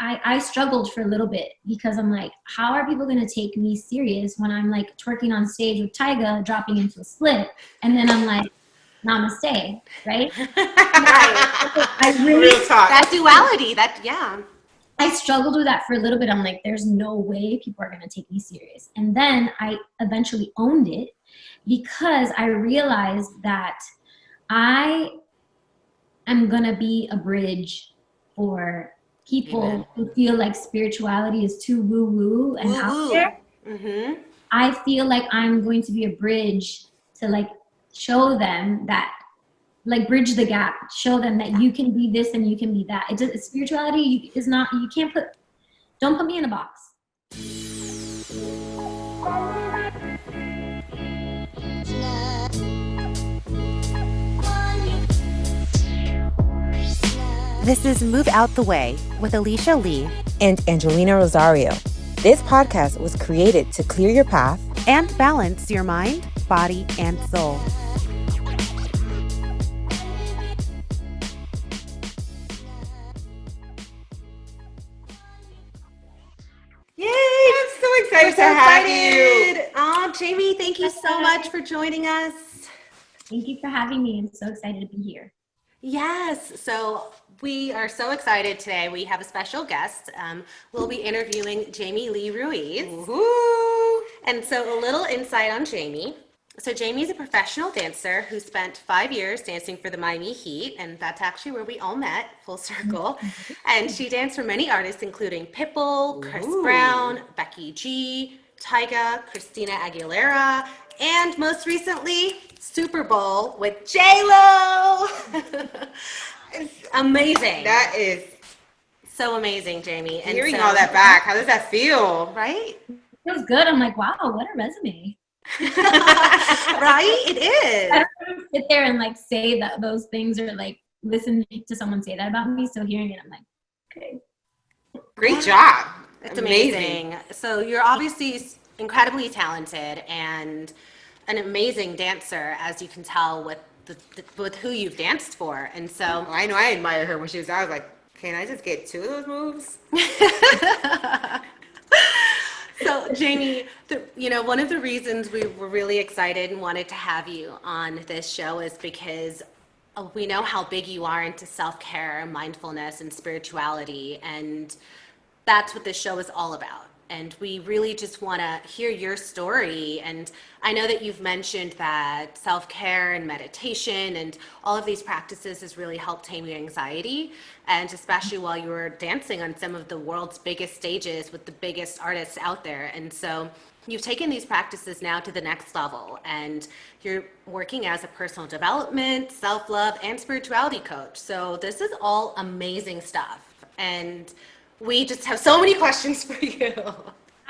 I struggled for a little bit because I'm like, how are people going to take me serious when I'm like twerking on stage with Tyga, dropping into a split, and then I'm like, namaste, right? I really, real talk. That duality, I struggled with that for a little bit. I'm like, there's no way people are going to take me serious. And then I eventually owned it because I realized that I am going to be a bridge for people who feel like spirituality is too woo-woo and out there. Mm-hmm. I feel like I'm going to be a bridge to like show them that, like bridge the gap, show them that you can be this and you can be that. Spirituality is not, you can't don't put me in a box. This is Move Out the Way with Alicia Lee and Angelina Rosario. This podcast was created to clear your path and balance your mind, body, and soul. Yay! I'm so excited to have you. Oh, Jamie, thank you so much for joining us. Thank you for having me. I'm so excited to be here. Yes, so we are so excited today. We have a special guest. We'll be interviewing Jamie Lee Ruiz. Woo-hoo. And so a little insight on Jamie. So Jamie's a professional dancer who spent 5 years dancing for the Miami Heat, and that's actually where we all met, full circle. And she danced for many artists, including Pitbull, Chris Brown, Becky G, Tyga, Christina Aguilera, and most recently, Super Bowl with J-Lo. It's amazing. That is so amazing, Jamie. And hearing all that back. How does that feel? Right? It feels good. I'm like, wow, what a resume. Right? It is. I don't even sit there and like say that those things or like listen to someone say that about me. So hearing it, I'm like, okay. Great job. It's amazing. So you're obviously incredibly talented and an amazing dancer, as you can tell with with who you've danced for. And so I know I admired her when she was out. I was like, can I just get 2 of those moves? So Jamie, one of the reasons we were really excited and wanted to have you on this show is because we know how big you are into self-care, mindfulness, and spirituality, and that's what this show is all about. And we really just want to hear your story. And I know that you've mentioned that self-care and meditation and all of these practices has really helped tame your anxiety, and especially while you were dancing on some of the world's biggest stages with the biggest artists out there. And so you've taken these practices now to the next level, and you're working as a personal development, self-love, and spirituality coach. So this is all amazing stuff. And we just have so many questions for you.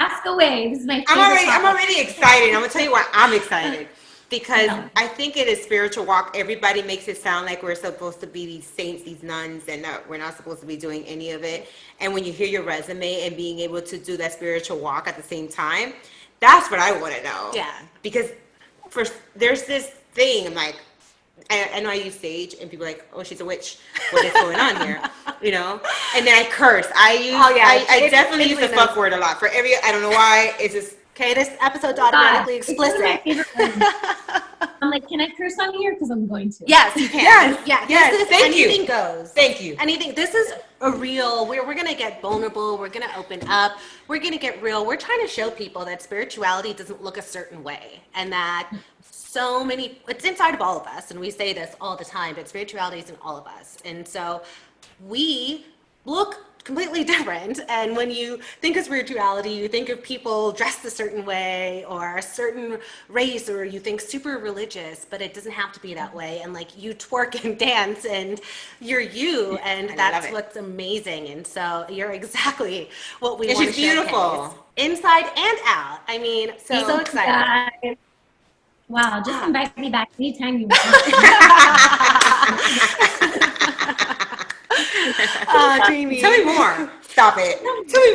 Ask away. This is my favorite I'm already excited. I'm going to tell you why I'm excited. Because I think it is spiritual walk. Everybody makes it sound like we're supposed to be these saints, these nuns, and we're not supposed to be doing any of it. And when you hear your resume and being able to do that spiritual walk at the same time, that's what I want to know. Yeah. Because there's this thing, I'm like, I know I use sage, and people are like, oh, she's a witch. What is going on here? You know? And then I curse. I definitely use the fuck word a lot. I don't know why. It's just. Okay, this episode's automatically explicit. I'm like, can I curse on here? Because I'm going to. Yes, you can. Yes. Thank you. Anything goes. Thank you. Anything. This is a real, we're going to get vulnerable. We're going to open up. We're going to get real. We're trying to show people that spirituality doesn't look a certain way, and that it's inside of all of us. And we say this all the time, but spirituality is in all of us. And so we look completely different. And when you think of spirituality, you think of people dressed a certain way or a certain race, or you think super religious, but it doesn't have to be that way. And like, you twerk and dance and you're you, and that's what's amazing. And so you're exactly what we want to showcase. It's beautiful. Inside and out. I mean, so excited. Wow, just invite me back anytime you want. Jamie. Tell me more. Stop it. Tell me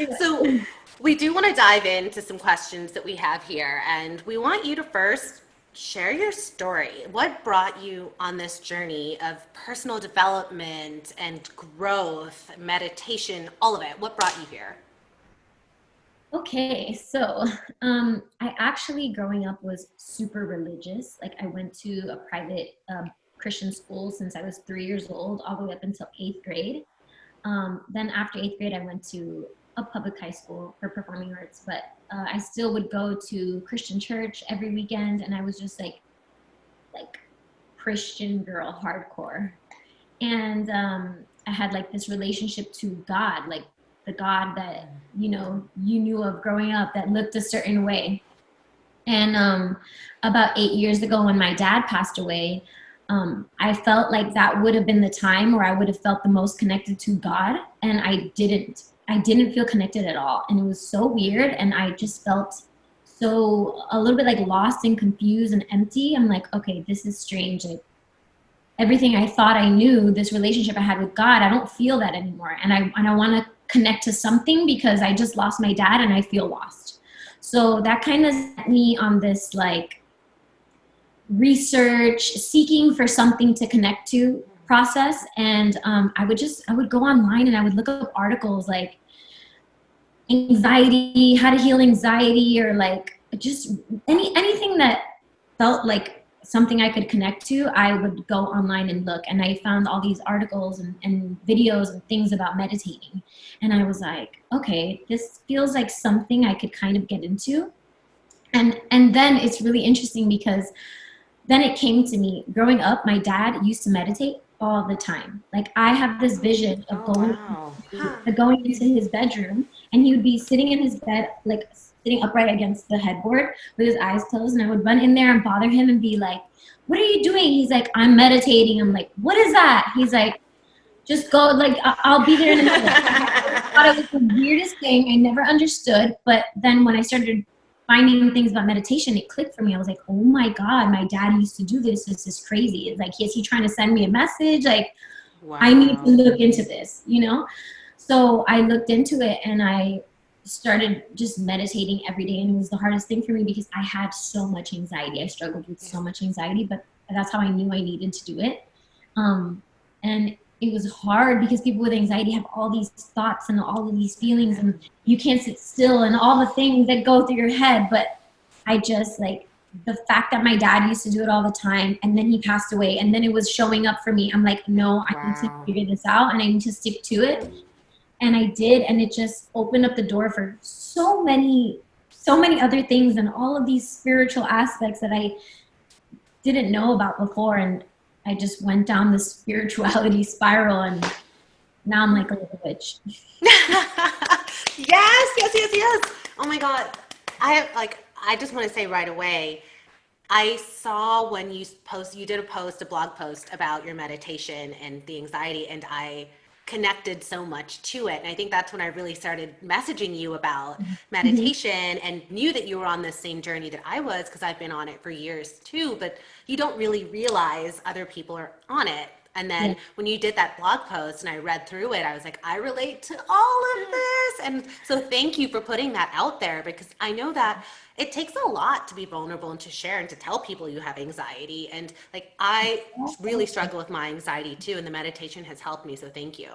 more. So we do want to dive into some questions that we have here, and we want you to first share your story. What brought you on this journey of personal development and growth, meditation, all of it? What brought you here? Okay, so I actually growing up was super religious. Like I went to a private Christian school since I was 3 years old, all the way up until 8th grade. Then after 8th grade, I went to a public high school for performing arts, but I still would go to Christian church every weekend, and I was just like Christian girl, hardcore. And I had like this relationship to God, like the God that you knew of growing up that looked a certain way. And about 8 years ago, when my dad passed away, I felt like that would have been the time where I would have felt the most connected to God, and I didn't feel connected at all, and it was so weird, and I just felt so a little bit like lost and confused and empty. I'm like, okay, this is strange. Like everything I thought I knew, this relationship I had with God, I don't feel that anymore, and I want to connect to something because I just lost my dad and I feel lost. So that kind of set me on this like research, seeking for something to connect to process. And I would go online and I would look up articles like anxiety, how to heal anxiety, or like just anything that felt like something I could connect to. I would go online and look, and I found all these articles and videos and things about meditating. And I was like, okay, this feels like something I could kind of get into. And then it's really interesting because then it came to me. Growing up, my dad used to meditate all the time. Like I have this vision of going into his bedroom, and he would be sitting in his bed, like sitting upright against the headboard with his eyes closed, and I would run in there and bother him and be like, "What are you doing?" He's like, "I'm meditating." I'm like, "What is that?" He's like, "Just go, like I'll be there in a minute." I thought it was the weirdest thing. I never understood. But then when I started finding things about meditation, it clicked for me. I was like, oh my God, my dad used to do this. This is crazy. It's like, is he trying to send me a message? Like, wow. I need to look into this, So I looked into it and I started just meditating every day. And it was the hardest thing for me because I had so much anxiety. I struggled with so much anxiety, but that's how I knew I needed to do it. And it was hard because people with anxiety have all these thoughts and all of these feelings, and you can't sit still and all the things that go through your head. But I just like the fact that my dad used to do it all the time, and then he passed away, and then it was showing up for me. I'm like, no, I need to figure this out and I need to stick to it. And I did, and it just opened up the door for so many other things and all of these spiritual aspects that I didn't know about before. And I just went down the spirituality spiral, and now I'm like a little witch. Yes. Oh my God. I just want to say right away, I saw when you did a blog post about your meditation and the anxiety, and I connected so much to it. And I think that's when I really started messaging you about meditation and knew that you were on the same journey that I was, because I've been on it for years too, but you don't really realize other people are on it. And then when you did that blog post and I read through it, I was like, I relate to all of this. And so thank you for putting that out there, because I know that it takes a lot to be vulnerable and to share and to tell people you have anxiety. And like, I really struggle with my anxiety too, and the meditation has helped me. So thank you.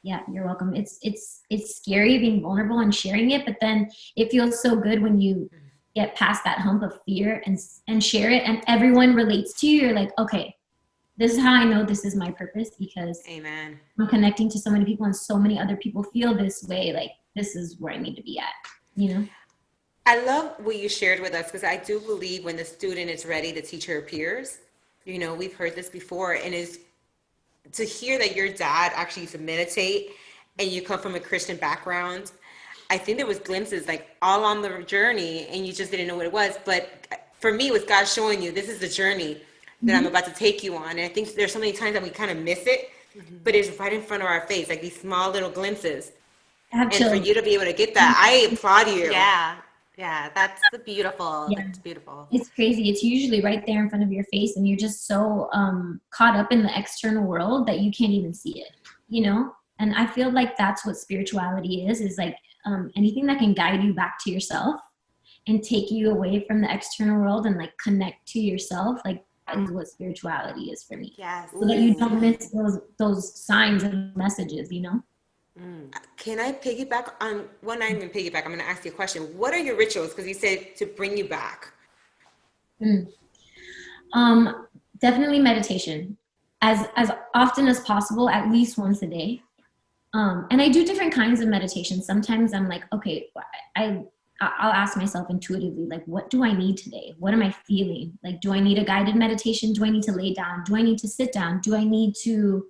Yeah, you're welcome. It's scary being vulnerable and sharing it, but then it feels so good when you get past that hump of fear and share it, and everyone relates to you. You're like, okay, this is how I know this is my purpose, because Amen. I'm connecting to so many people, and so many other people feel this way. Like, this is where I need to be at, I love what you shared with us, because I do believe when the student is ready to teach her peers, we've heard this before, and is to hear that your dad actually used to meditate and you come from a Christian background. I think there was glimpses like all on the journey and you just didn't know what it was. But for me, it was God showing you, this is the journey that I'm about to take you on. And I think there's so many times that we kind of miss it, but it's right in front of our face, like these small little glimpses. And for you to be able to get that, I applaud you. Yeah, that's beautiful. Yeah. It's beautiful. It's crazy. It's usually right there in front of your face, and you're just so caught up in the external world that you can't even see it, And I feel like that's what spirituality is like anything that can guide you back to yourself and take you away from the external world and like connect to yourself, like that is what spirituality is for me. Yes. So that you don't miss those signs and messages, you know? Can I piggyback on, well, not even piggyback, I'm going to ask you a question. What are your rituals? Because you said to bring you back. Definitely meditation. As often as possible, at least once a day. And I do different kinds of meditation. Sometimes I'm like, okay, I'll ask myself intuitively, like, what do I need today? What am I feeling? Like, do I need a guided meditation? Do I need to lay down? Do I need to sit down? Do I need to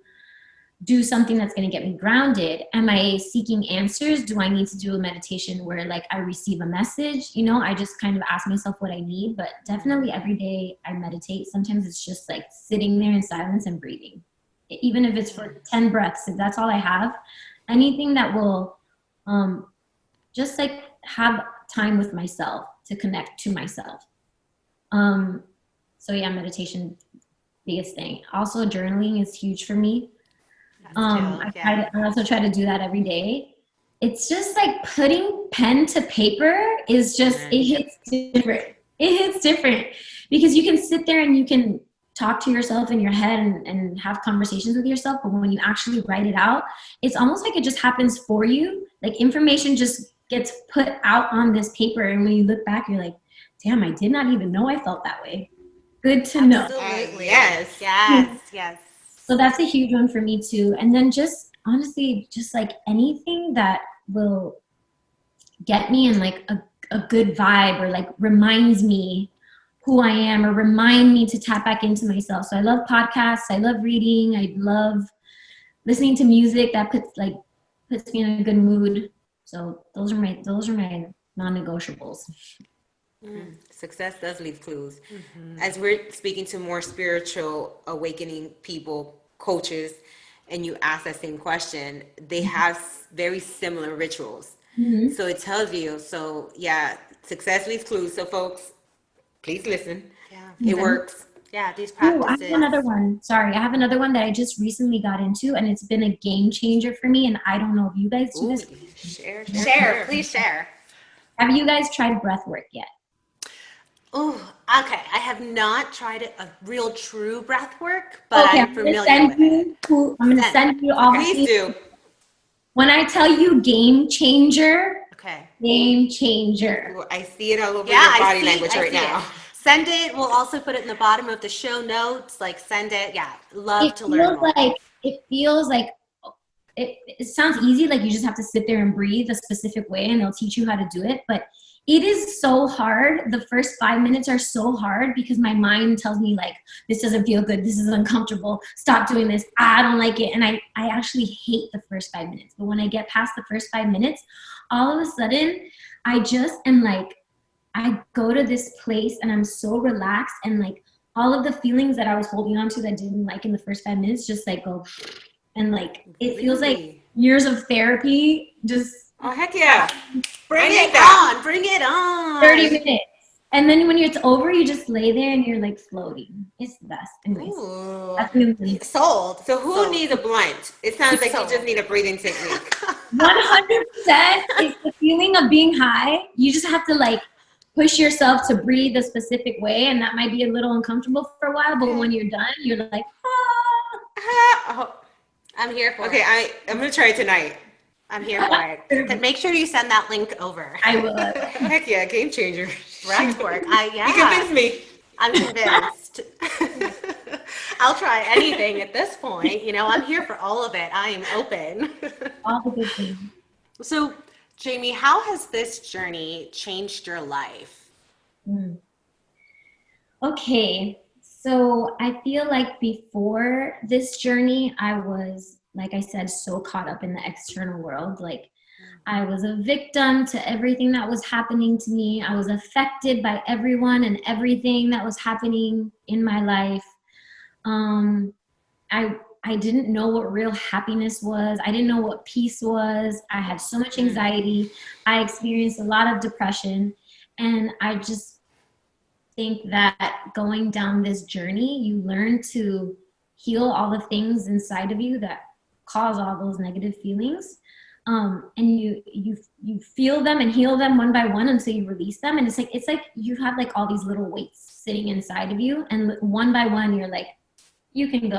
do something that's going to get me grounded? Am I seeking answers? Do I need to do a meditation where like I receive a message? You know, I just kind of ask myself what I need, but definitely every day I meditate. Sometimes it's just like sitting there in silence and breathing. Even if it's for 10 breaths, if that's all I have, anything that will just like have time with myself to connect to myself. So yeah, meditation, biggest thing. Also journaling is huge for me. I also try to do that every day. It's just like putting pen to paper is just, it hits different. It hits different because you can sit there and you can talk to yourself in your head and have conversations with yourself. But when you actually write it out, it's almost like it just happens for you. Like information just gets put out on this paper. And when you look back, you're like, damn, I did not even know I felt that way. Good to know. Absolutely. Yes. So that's a huge one for me too. And then just honestly, just like anything that will get me in like a good vibe or like reminds me who I am or remind me to tap back into myself. So I love podcasts. I love reading. I love listening to music that puts me in a good mood. So those are my non-negotiables. Success does leave clues. As we're speaking to more spiritual awakening people, coaches, and you ask that same question, they have very similar rituals. So it tells you. So yeah, success leaves clues. So folks, please listen. Yeah. It works. Yeah, these Ooh, practices. I have another one. Sorry, I have another one that I just recently got into, and it's been a game changer for me. And I don't know if you guys do this. Share, please share. Have you guys tried breath work yet? Oh, okay. I have not tried a real true breath work, but I'm familiar with it. I'm going to send you all. Please do. When I tell you game changer, Okay. game changer. Well, I see it all over your body language right now. Send it. We'll also put it in the bottom of the show notes. Like send it. Yeah. Love to learn more. It feels like it sounds easy. Like you just have to sit there and breathe a specific way and they'll teach you how to do it. But it is so hard. The first 5 minutes are so hard because my mind tells me like, this doesn't feel good. This is uncomfortable. Stop doing this. I don't like it. And I actually hate the first 5 minutes. But when I get past the first 5 minutes, all of a sudden I just am like, I go to this place and I'm so relaxed and like all of the feelings that I was holding on to that didn't like in the first 5 minutes just like go and like it feels like years of therapy just oh heck yeah. Bring it on 30 minutes and then when it's over you just lay there and you're like floating. It's the best. Anyways, that's really sold. So who needs a blunt? It sounds like you just need a breathing technique. 100% is the feeling of being high. You just have to like push yourself to breathe a specific way, and that might be a little uncomfortable for a while, but when you're done, you're like, I'm here for it. Okay, I'm going to try it tonight. I'm here for it. Then make sure you send that link over. I will. Heck yeah, game changer. Breath work. You convinced me. I'm convinced. I'll try anything at this point. You know, I'm here for all of it. I am open. All the good things. So, Jamie, how has this journey changed your life? Okay, so I feel like before this journey, I was, like I said, so caught up in the external world. Like I was a victim to everything that was happening to me. I was affected by everyone and everything that was happening in my life. I didn't know what real happiness was. I didn't know what peace was. I had so much anxiety. I experienced a lot of depression. And I just think that going down this journey, you learn to heal all the things inside of you that cause all those negative feelings. and you feel them and heal them one by one until you release them. And it's like you have like all these little weights sitting inside of you, and one by one you're like, you can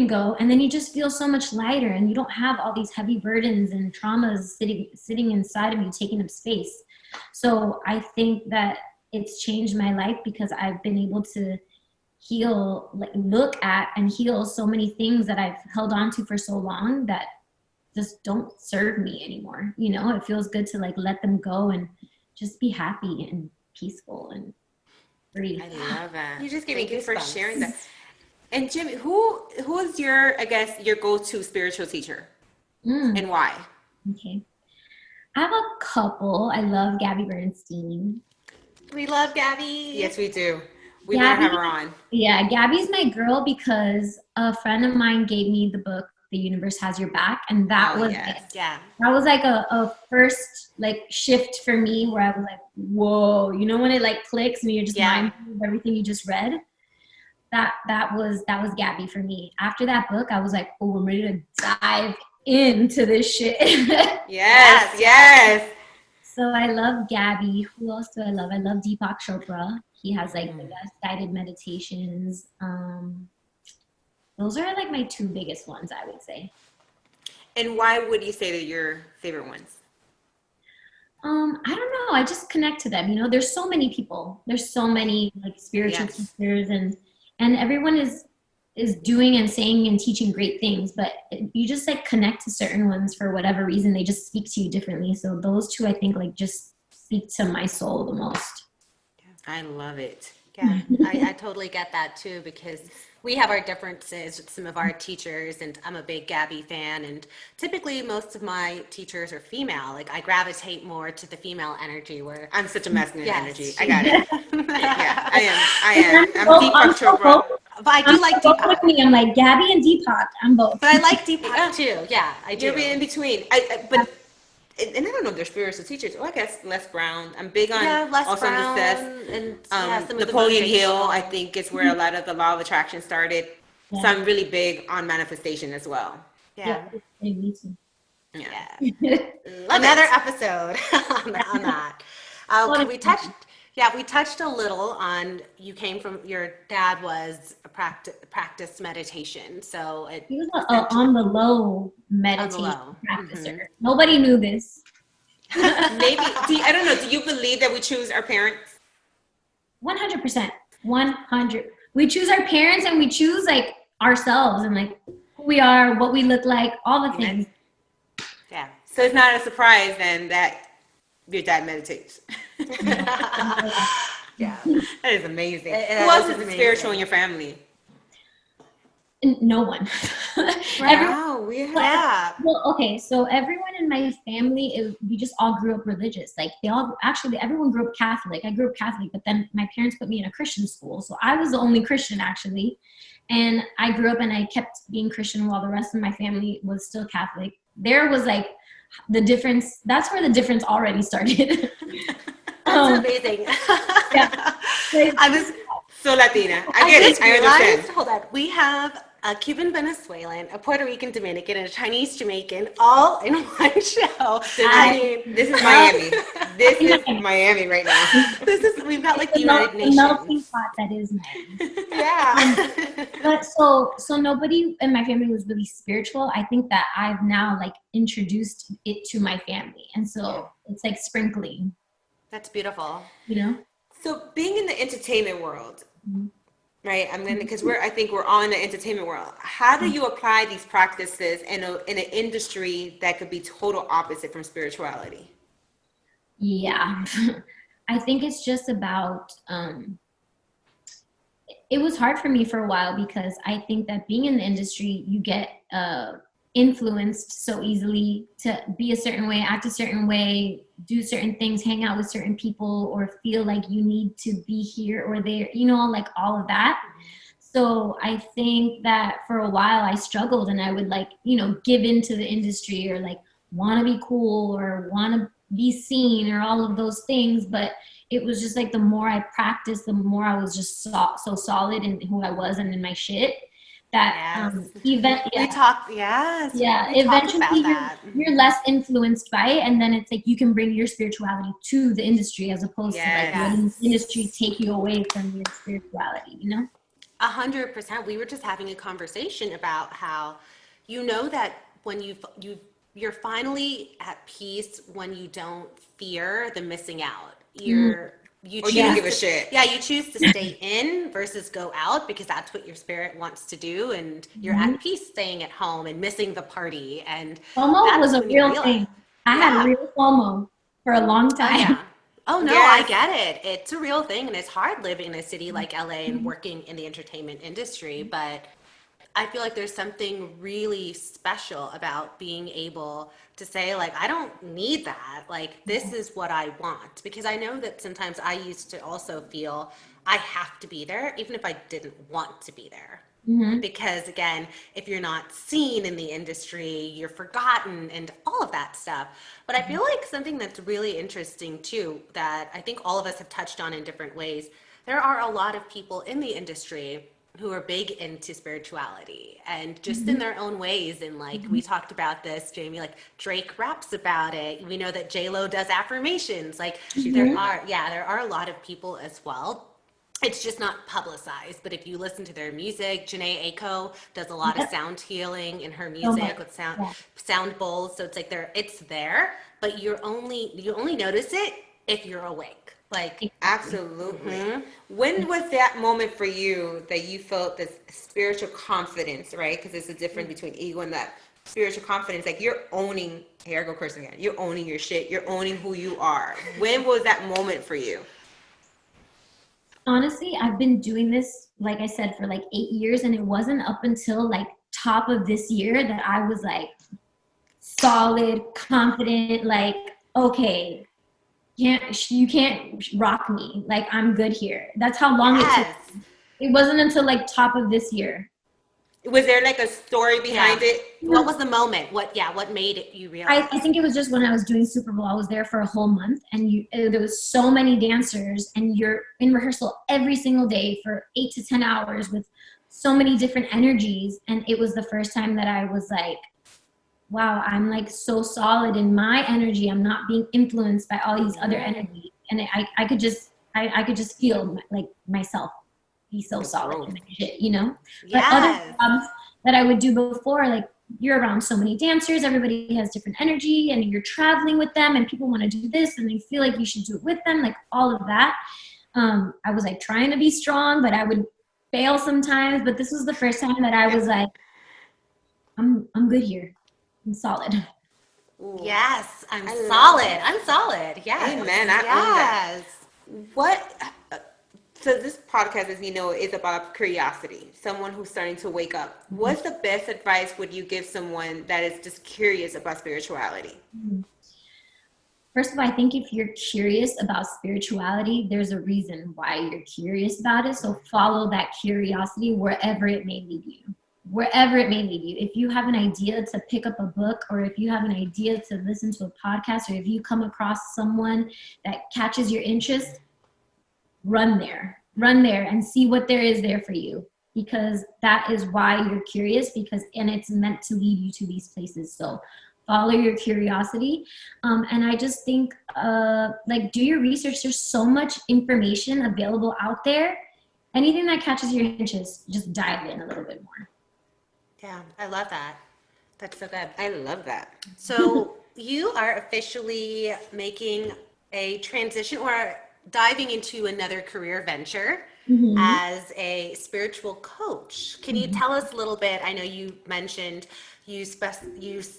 go, and then you just feel so much lighter, and you don't have all these heavy burdens and traumas sitting inside of you taking up space. So I think that it's changed my life because I've been able to heal, like look at and heal so many things that I've held on to for so long that just don't serve me anymore. You know, it feels good to like let them go and just be happy and peaceful and free. I love that. You just gave me Thank you for goosebumps. sharing that. And Jimmy, who is your, I guess, your go-to spiritual teacher, and why? Okay. I have a couple. I love Gabby Bernstein. We love Gabby. Yes, we do. We want to have her on. Yeah, Gabby's my girl because a friend of mine gave me the book, The Universe Has Your Back. And that was Yeah. that was like a first like shift for me where I was like, whoa, you know, when it like clicks and you're just mindful of everything you just read. That was Gabby for me. After that book, I was like, oh, I'm ready to dive into this shit. Yes. So I love Gabby. Who else do I love? I love Deepak Chopra. He has like the best guided meditations. Those are like my two biggest ones, I would say. And why would you say they're your favorite ones? I don't know. I just connect to them. You know, there's so many people. There's so many like spiritual teachers, and everyone is doing and saying and teaching great things, but you just like connect to certain ones for whatever reason. They just speak to you differently. So those two, I think, like just speak to my soul the most. I love it. Yeah, I totally get that too, because we have our differences with some of our teachers, and I'm a big Gabby fan, and typically most of my teachers are female. Like I gravitate more to the female energy where I'm such a masculine Yes, energy. she- I got it. Yeah, I am. I'm Deepak Chopra. but I do like Deepak. I'm like Gabby and Deepak. I'm both. But I like Deepak too. Yeah, I do. You're in between. And I don't know if they're spiritual teachers. Oh, I guess Les Brown. I'm big on Les also Brown on the Seth. and some of the Napoleon Hill, motivational- I think, is where a lot of the law of attraction started. Yeah. So I'm really big on manifestation as well. Yeah. Me too. Yeah. Another episode on that. We touched a little on, you came from, your dad was a practice meditation. So He was on the low meditation low. practicer. Nobody knew this. Maybe, I don't know, do you believe that we choose our parents? 100%. 100. We choose our parents and we choose like ourselves and like who we are, what we look like, all the things. yeah. So it's not a surprise then that your dad meditates. Yeah. That is amazing. It Who else is amazing. spiritual in your family? No one. Wow, Yeah. Well, okay, so everyone in my family, we just all grew up religious. Like everyone grew up Catholic. I grew up Catholic, but then my parents put me in a Christian school. So I was the only Christian actually. And I grew up and I kept being Christian while the rest of my family was still Catholic. There was like the difference. That's where the difference already started. That's amazing. Yeah. I was So Latina. I get it. I understand. Hold on. We have a Cuban Venezuelan, a Puerto Rican Dominican, and a Chinese Jamaican all in one show. This is Miami. This is Miami right now. We've got like the United Nations. melting pot that is Miami. Yeah. But so nobody in my family was really spiritual. I think that I've now like introduced it to my family, and so it's like sprinkling, That's beautiful. you know. So being in the entertainment world, right? Because I think we're all in the entertainment world. How do you apply these practices in an industry that could be total opposite from spirituality? Yeah, I think it's just about. It was hard for me for a while because I think that being in the industry, you get influenced so easily to be a certain way, act a certain way, do certain things, hang out with certain people, or feel like you need to be here or there, you know, like all of that. So I think that for a while I struggled and I would like, you know, give into the industry or like want to be cool or want to be seen or all of those things. But it was just like the more I practiced, the more I was just so solid in who I was and in my shit, that Yes. event. We Yeah. talk, yes, Yeah, we talk eventually about that. you're less influenced by it, and then it's like you can bring your spirituality to the industry as opposed to like Yes. letting the industry Yes. take you away from your spirituality, you know? 100%. We were just having a conversation about how that when you're finally at peace when you don't fear the missing out. You Or you don't choose give a to, shit. yeah, you choose to stay in versus go out because that's what your spirit wants to do, and you're Mhm. at peace staying at home and missing the party, and FOMO was that's a when you real realize, thing. I had yeah. real FOMO for a long Oh time. yeah. Oh no, I Yes. get it. It's a real thing, and it's hard living in a city like LA and working in the entertainment industry, but I feel like there's something really special about being able to say, like, I don't need that. Like, this is what I want. Because I know that sometimes I used to also feel I have to be there, even if I didn't want to be there. Mhm. Because again, if you're not seen in the industry, you're forgotten and all of that stuff. But I feel like something that's really interesting too, that I think all of us have touched on in different ways, there are a lot of people in the industry who are big into spirituality and just in their own ways. And like we talked about this, Jamie, like Drake raps about it. We know that J-Lo does affirmations. Like there are a lot of people as well. It's just not publicized, but if you listen to their music, Janae Aiko does a lot of Yep. sound healing in her So much. music with Yeah. sound bowls. So it's like it's there, but you only notice it if you're awake. Like, Exactly. Absolutely. When was that moment for you that you felt this spiritual confidence, right? Because there's a difference between ego and that spiritual confidence. Like you're owning, here I go cursing again, you're owning your shit, you're owning who you are. When was that moment for you? Honestly, I've been doing this, like I said, for like 8 years, and it wasn't up until like top of this year that I was like solid, confident, like, okay, you can't rock me. Like I'm good here. That's how long it took. yes. It wasn't until like top of this year. Was there like a story behind Yeah. it? What was the moment? What made it you realize? I think it was just when I was doing Super Bowl. I was there for a whole month, and there was so many dancers, and you're in rehearsal every single day for 8 to 10 hours with so many different energies. And it was the first time that I was like, wow, I'm like so solid in my energy. I'm not being influenced by all these other energies. And I could just feel like myself be so The solid growth. in my shit, you know? But other Yes. jobs that I would do before, like you're around so many dancers, everybody has different energy, and you're traveling with them, and people want to do this, and they feel like you should do it with them, like all of that. I was like trying to be strong, but I would fail sometimes. But this was the first time that I was like, I'm good here. I'm solid. Ooh. Yes, I'm I love solid. that. I'm solid. Yes. Amen. I own that. Yes. What? So this podcast, as you know, is about curiosity. Someone who's starting to wake up. What's the best advice would you give someone that is just curious about spirituality? First of all, I think if you're curious about spirituality, there's a reason why you're curious about it. So follow that curiosity wherever it may lead you. Wherever it may lead you. If you have an idea to pick up a book, or if you have an idea to listen to a podcast, or if you come across someone that catches your interest, run there and see what there is there for you, because that is why you're curious, and it's meant to lead you to these places. So follow your curiosity. And I just think like do your research. There's so much information available out there. Anything that catches your interest, just dive in a little bit more. Yeah, I love that. That's so good. I love that. So you are officially making a transition or diving into another career venture as a spiritual coach. Can you tell us a little bit? I know you mentioned you specialize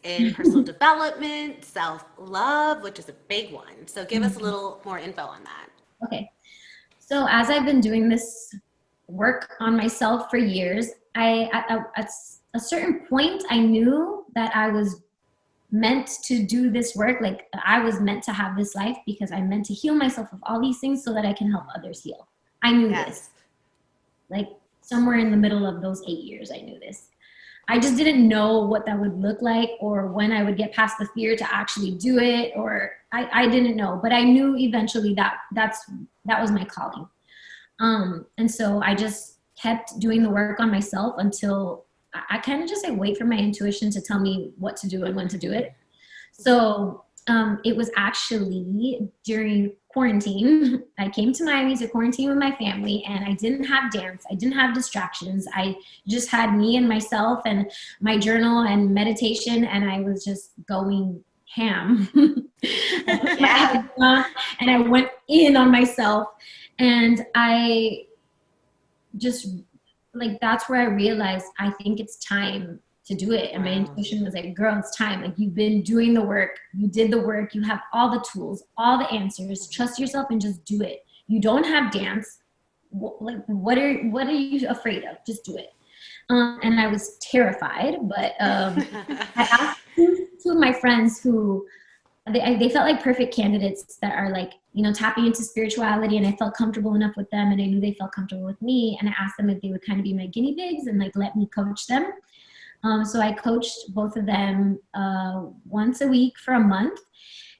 in personal development, self-love, which is a big one. So give us a little more info on that. Okay. So as I've been doing this work on myself for years, at a certain point, I knew that I was meant to do this work. Like I was meant to have this life because I'm meant to heal myself of all these things so that I can help others heal. I knew this. Like somewhere in the middle of those 8 years, I knew this. I just didn't know what that would look like, or when I would get past the fear to actually do it, or I didn't know, but I knew eventually that was my calling. And so I just kept doing the work on myself until I kind of just like wait for my intuition to tell me what to do and when to do it. So it was actually during quarantine. I came to Miami to quarantine with my family, and I didn't have dance. I didn't have distractions. I just had me and myself and my journal and meditation, and I was just going ham. Yeah. And I went in on myself, and I just like, that's where I realized I think it's time to do it. And my intuition was like, girl, it's time. Like, you've been doing the work. You did the work. You have all the tools, all the answers. Trust yourself and just do it. You don't have dance. Like, what are you afraid of? Just do it. And I was terrified, but I asked two of my friends who they felt like perfect candidates that are like, you know, tapping into spirituality, and I felt comfortable enough with them, and I knew they felt comfortable with me, and I asked them if they would kind of be my guinea pigs and like let me coach them. So I coached both of them once a week for a month,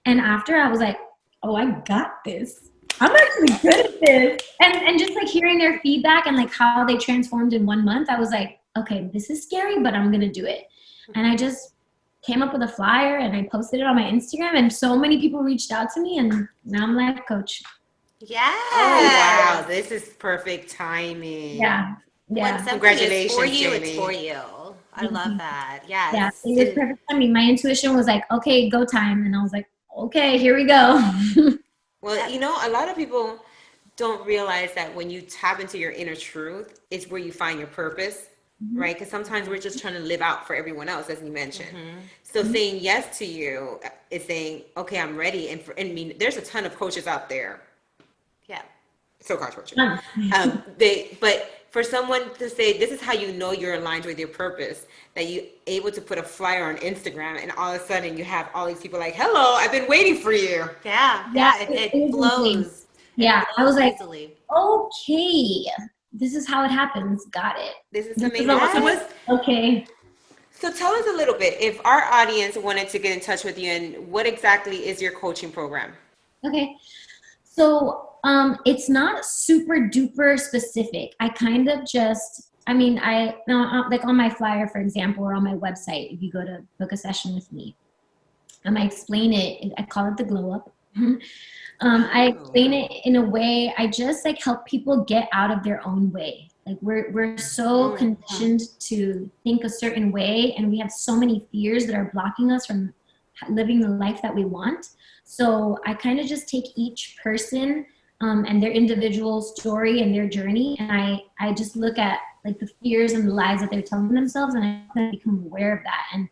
and after I was like, oh, I got this. I'm actually good at this. And just like hearing their feedback and like how they transformed in 1 month, I was like, okay, this is scary, but I'm gonna do it. And I just came up with a flyer and I posted it on my Instagram, and so many people reached out to me, and now I'm a life coach. Yeah. Oh, wow. This is perfect timing. Yeah. When Yeah. something Congratulations, is for you, Jamie. it's for you. I love that. Yes. Yeah. It was perfect timing. My intuition was like, okay, go time. And I was like, okay, here we go. Well, you know, a lot of people don't realize that when you tap into your inner truth, it's where you find your purpose, right? Because sometimes we're just trying to live out for everyone else, as you mentioned. So saying yes to you is saying, okay, I'm ready. And I mean, there's a ton of coaches out there. Yeah. So-called coaches. But for someone to say, this is how you know you're aligned with your purpose, that you able to put a flyer on Instagram, and all of a sudden you have all these people like, hello, I've been waiting for you. Yeah. Yeah, It it was insane. flows. Yeah. I was like, Easily. okay, this is how it happens. Got it. This is This amazing. is okay. So tell us a little bit, if our audience wanted to get in touch with you, and what exactly is your coaching program? Okay. So it's not super duper specific. I kind of just, I mean, like on my flyer, for example, or on my website, if you go to book a session with me, I explain it, I call it the glow up. I explain it in a way, I just like help people get out of their own way. Like we're so conditioned to think a certain way, and we have so many fears that are blocking us from living the life that we want. So I kind of just take each person and their individual story and their journey, and I just look at like the fears and the lies that they're telling themselves, and I become aware of that and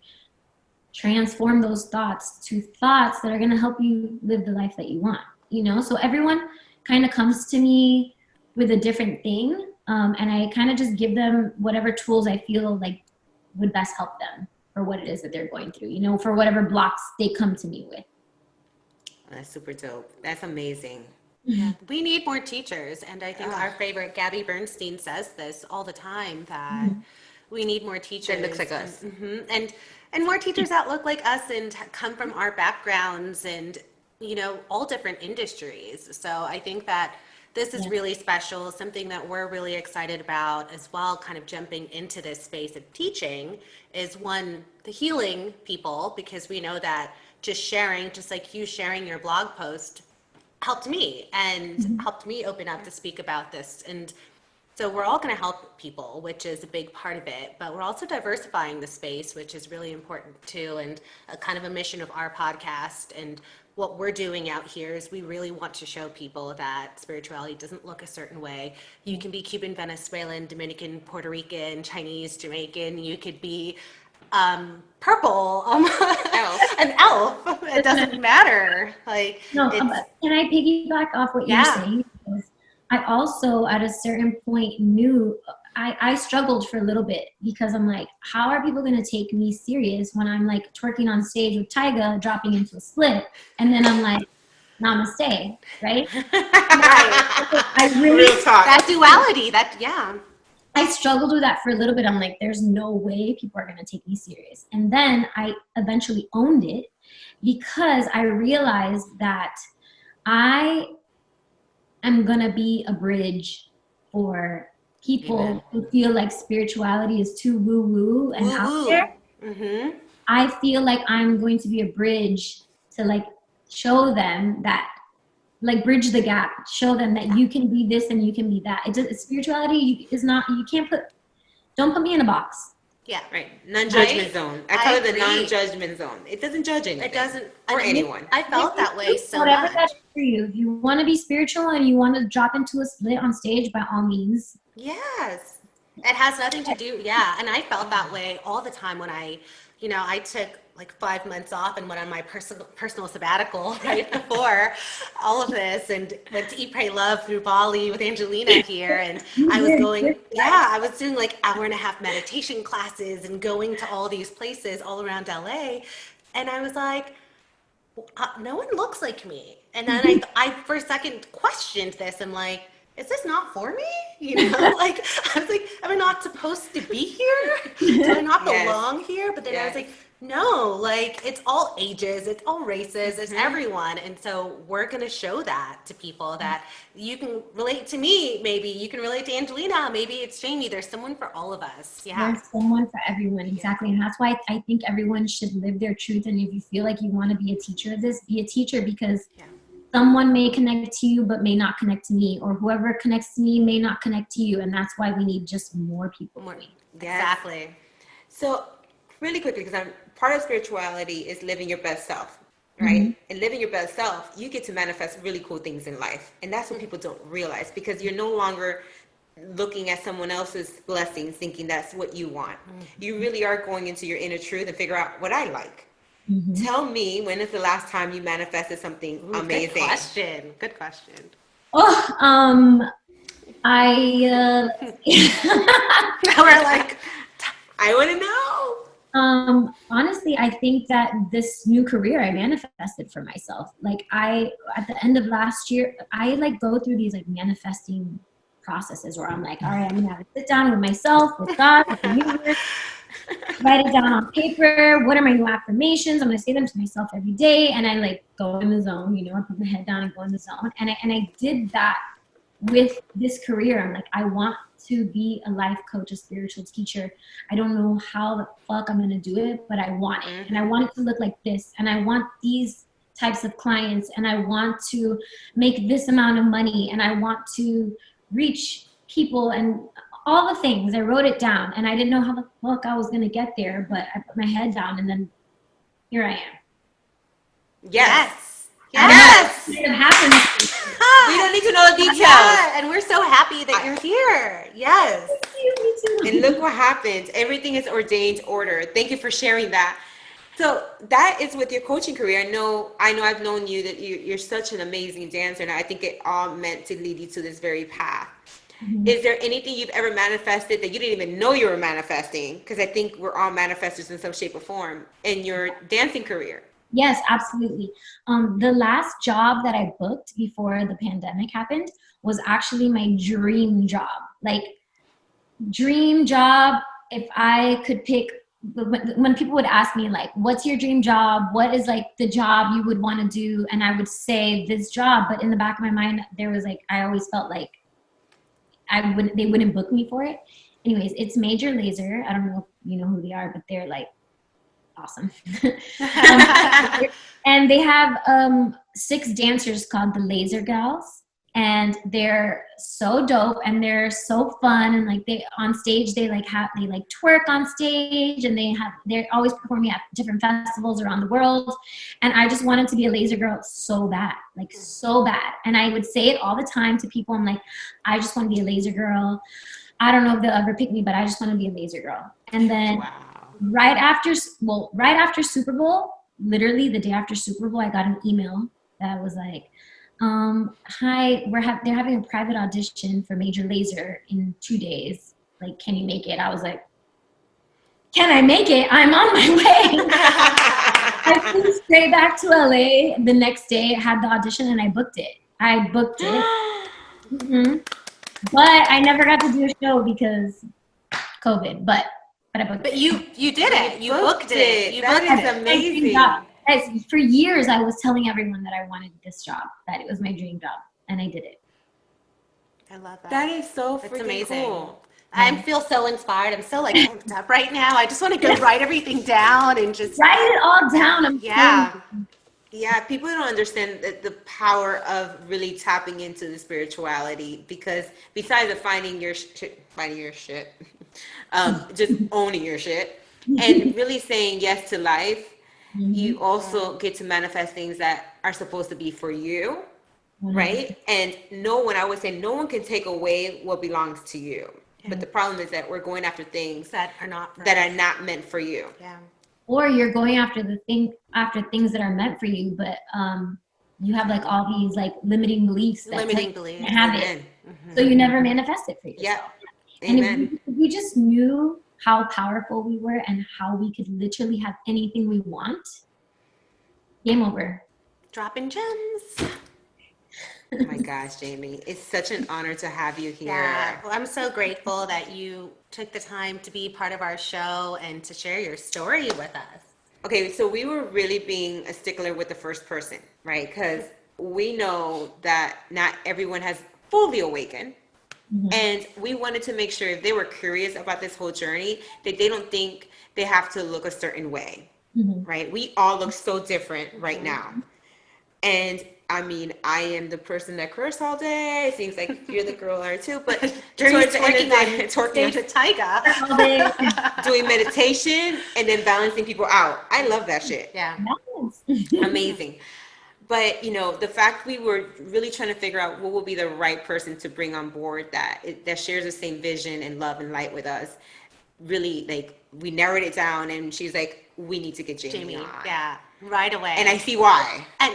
transform those thoughts to thoughts that are going to help you live the life that you want, you know? So everyone kind of comes to me with a different thing, and I kind of just give them whatever tools I feel like would best help them for what it is that they're going through, you know, for whatever blocks they come to me with. That's super dope. That's amazing. Yeah. We need more teachers. And I think our favorite Gabby Bernstein says this all the time, that we need more teachers. That looks like us. And more teachers that look like us and come from our backgrounds and, you know, all different industries. So I think that this is really special, something that we're really excited about as well, kind of jumping into this space of teaching is one, the healing people, because we know that just sharing, just like you sharing your blog post helped me and helped me open up to speak about this. And so we're all going to help people, which is a big part of it, but we're also diversifying the space, which is really important too. And a kind of a mission of our podcast and what we're doing out here is we really want to show people that spirituality doesn't look a certain way. You can be Cuban, Venezuelan, Dominican, Puerto Rican, Chinese, Jamaican. You could be purple, an elf. It doesn't matter. Like, no, can I piggyback off what you're saying? Because I also, at a certain point, knew I struggled for a little bit because I'm like, how are people going to take me serious when I'm like twerking on stage with Tyga, dropping into a split, and then I'm like, namaste, right? I really, Real talk. That duality, I struggled with that for a little bit. I'm like, there's no way people are going to take me serious. And then I eventually owned it because I realized that I am going to be a bridge for people who feel like spirituality is too woo-woo and out there. Mm-hmm. I feel like I'm going to be a bridge to like show them that, like bridge the gap, show them that you can be this and you can be that. Spirituality is not, don't put me in a box. Yeah. Right. Non-judgment zone. I call it the agree. non-judgment zone. It doesn't judge anything. It doesn't. Or anyone. I felt that way so Whatever much. that is for you. If you want to be spiritual and you want to drop into a split on stage, by all means. Yes. It has nothing to do. Yeah. And I felt that way all the time when I took like 5 months off and went on my personal sabbatical right before all of this, and went to Eat, Pray, Love through Bali with Angelina here. And I was I was doing like 1.5-hour meditation classes and going to all these places all around LA. And I was like, no one looks like me. And then I for a second questioned this. I'm like, is this not for me? Like, I was like, am I not supposed to be here? Do I not belong here? But then I was like, no, like, it's all ages, it's all races, it's everyone. And so we're going to show that to people, that you can relate to me, maybe you can relate to Angelina, maybe it's Jamie. There's someone for all of us. Yeah. There's someone for everyone, exactly. And that's why I think everyone should live their truth. And if you feel like you want to be a teacher of this, be a teacher, because someone may connect to you but may not connect to me, or whoever connects to me may not connect to you. And that's why we need just more people. Exactly. So really quickly, because part of spirituality is living your best self, right? And living your best self, you get to manifest really cool things in life. And that's what people don't realize, because you're no longer looking at someone else's blessings thinking that's what you want. You really are going into your inner truth and figure out what I like. Tell me, when is the last time you manifested something amazing? Good question. Oh, We're like, I want to know. Honestly, I think that this new career I manifested for myself. Like at the end of last year, I like go through these like manifesting processes where I'm like, all right, I'm gonna have to sit down with myself, with God, with the universe, write it down on paper. What are my new affirmations? I'm gonna say them to myself every day, and I like go in the zone. I put my head down and go in the zone. And I did that with this career. I'm like, I want to be a life coach, a spiritual teacher. I don't know how the fuck I'm gonna do it, but I want it, and I want it to look like this, and I want these types of clients, and I want to make this amount of money, and I want to reach people, and all the things. I wrote it down, and I didn't know how the fuck I was going to get there, but I put my head down, and then here I am. Yes. It happened. We don't need to know the details. Yeah, and we're so happy that you're here. Yes. And look what happens. Everything is ordained order. Thank you for sharing that. So that is with your coaching career. I know I've known you, that you're such an amazing dancer, and I think it all meant to lead you to this very path. Is there anything you've ever manifested that you didn't even know you were manifesting? Because I think we're all manifestors in some shape or form in your dancing career. Yes, absolutely. The last job that I booked before the pandemic happened was actually my dream job. Like, dream job, if I could pick, when people would ask me like, what's your dream job? What is like the job you would want to do? And I would say this job, but in the back of my mind, there was like, I always felt like they wouldn't book me for it. Anyways, it's Major Lazer. I don't know if you know who they are, but they're like awesome. And they have 6 dancers called the Laser Gals, and they're so dope, and they're so fun, and like they on stage they twerk on stage, and they're always performing at different festivals around the world. And I just wanted to be a laser girl so bad, like so bad. And I would say it all the time to people. I'm like, I just want to be a laser girl. I don't know if they'll ever pick me, but I just want to be a laser girl. And then right after Super Bowl, literally the day after Super Bowl, I got an email that was like, hi, they're having a private audition for Major Lazer in 2 days. Like, can you make it? I was like, can I make it? I'm on my way. I flew straight back to LA the next day, had the audition, and I booked it. But I never got to do a show because COVID, but I booked it. But you did it. You booked it. That is amazing. As for years, I was telling everyone that I wanted this job, that it was my dream job, and I did it. I love that. That is so It's freaking amazing. cool. I feel so inspired. I'm so like amped up right now. I just want to go write everything down and just Write it all down. I'm yeah. Yeah, people don't understand the power of really tapping into the spirituality, because besides of finding your shit, just owning your shit and really saying yes to life, you also get to manifest things that are supposed to be for you, right? And I would say no one can take away what belongs to you. But the problem is that we're going after things That are not for that us. are not meant for you. Yeah. Or you're going after things that are meant for you, but you have like all these like limiting beliefs that Limiting tell you beliefs. to have Amen. it, so you never manifest it for Yeah. yourself. And Amen. if we just knew how powerful we were and how we could literally have anything we want, game over. Dropping gems. Oh my gosh, Jamie, it's such an honor to have you here. Yeah. Well, I'm so grateful that you took the time to be part of our show and to share your story with us. Okay, so we were really being a stickler with the first person, right? Because we know that not everyone has fully awakened. And we wanted to make sure if they were curious about this whole journey, that they don't think they have to look a certain way, right? We all look so different right now. And I mean, I am the person that curse all day. It seems like you're the girl there too. But towards the end of the day, Stage with Tyga. doing meditation and then balancing people out. I love that shit. Yeah. Amazing. But the fact we were really trying to figure out what will be the right person to bring on board that shares the same vision and love and light with us, really, like, we narrowed it down, and she's like, we need to get Jamie on. Yeah, right away. And I see why. And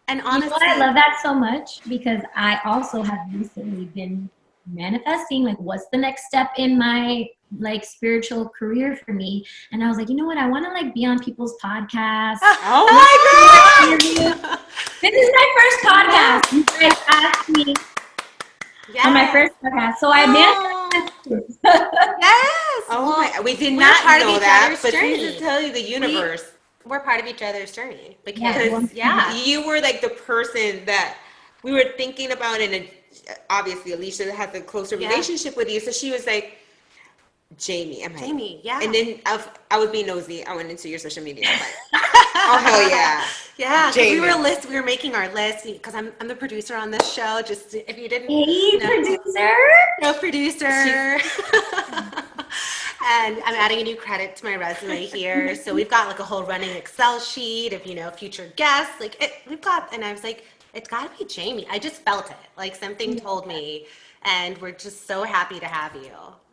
You know honestly, what? I love that so much because I also have recently been manifesting like what's the next step in my like spiritual career for me, and I was like, you know what, I want to like be on people's podcasts. Oh my God! This is my first podcast. You guys asked me on my first podcast, so I manifested. yes. Oh my! We did we're not part of know each that, other's but journey. this is tell you the universe. We're part of each other's journey because You were like the person that we were thinking about, and obviously Alicia has a closer relationship with you, so she was like, Jamie, yeah. And then I would be nosy. I went into your social media. I was like, oh hell yeah, yeah. Jamie. We were making our list because I'm the producer on this show. Just if you didn't, Hey, no producer. And I'm adding a new credit to my resume here. So we've got like a whole running Excel sheet of, future guests. And I was like, it's gotta be Jamie. I just felt it. Like something told me, and we're just so happy to have you.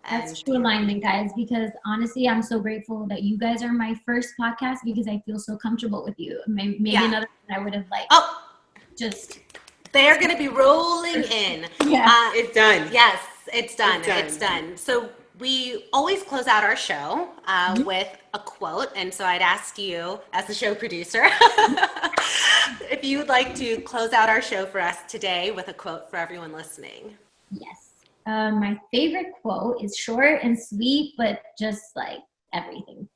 That's true alignment, guys, because honestly, I'm so grateful that you guys are my first podcast because I feel so comfortable with you. Maybe another one I would have just. They're going to be rolling in. Yeah. It's done. Yes, it's done. It's done. So we always close out our show with a quote. And so I'd ask you, as the show producer, if you would like to close out our show for us today with a quote for everyone listening. Yes. My favorite quote is short and sweet, but just like everything.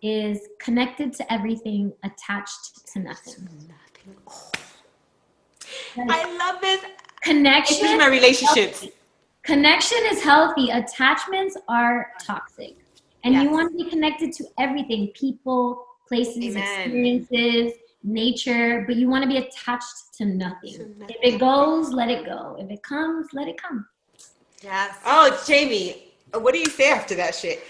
Is connected to everything, attached to nothing. I love this. Connection. This is my relationships. Connection is healthy. Attachments are toxic. And you want to be connected to everything, people, places, experiences, nature, but you want to be attached to nothing. If it goes, let it go. If it comes, let it come. Yes. Oh, Jamie, what do you say after that shit?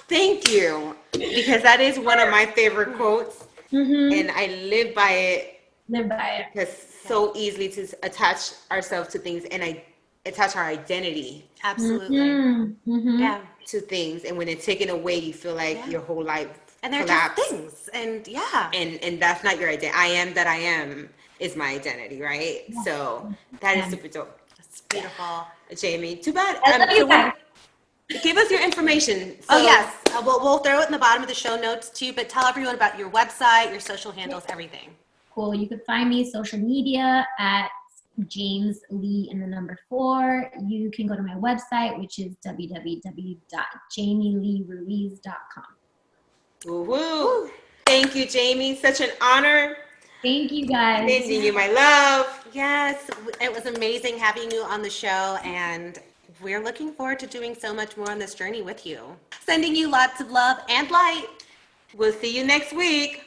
Thank you, because that is one of my favorite quotes, and I live by it. Live by it. Because so easily to attach ourselves to things and attach our identity. Absolutely. Yeah. To things, and when it's taken away, you feel like your whole life and they're collapsed. Just things, and that's not your identity. I am that I am is my identity, right? Yeah. So that is super dope. That's beautiful. Jamie, too bad. I love you guys. Give us your information. So, yes. We'll throw it in the bottom of the show notes too, but tell everyone about your website, your social handles, everything. Cool. You can find me social media at James Lee and the number 4. You can go to my website, which is www.jamieleeruiz.com. Woo-hoo. Thank you, Jamie. Such an honor. Thank you guys. Sending you my love. Yes, it was amazing having you on the show, and we're looking forward to doing so much more on this journey with you. Sending you lots of love and light. We'll see you next week.